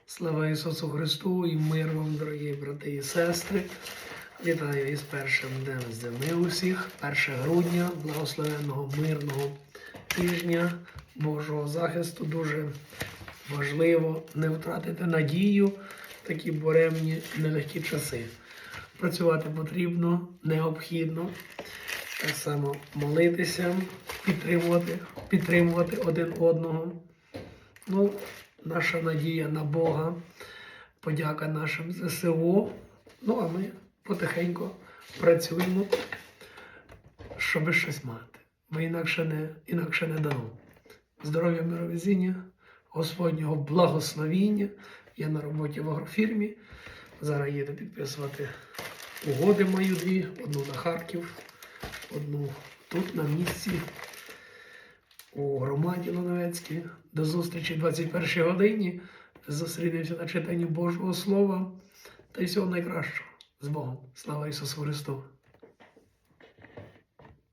Слава Ісусу Христу і мир вам, дорогі брати і сестри. Вітаю із першим днем зими усіх, 1 грудня, благословенного мирного тижня Божого захисту. Дуже важливо не втратити надію в такі буремні, нелегкі часи. Працювати потрібно, необхідно. Так само молитися, підтримувати один одного. Наша надія на Бога, подяка нашим ЗСУ. А ми потихеньку працюємо, щоб щось мати. Ми інакше не дано. Здоров'я, мировезіння, Господнього благословіння. Я на роботі в агрофірмі. Зараз їду підписувати угоди мої дві. Одну на Харків, одну тут на місці. У громаді Лановецькій. До зустрічі 21 годині. Зустрінемося на читанні Божого Слова. Та й всього найкращого. З Богом. Слава Ісусу Христу!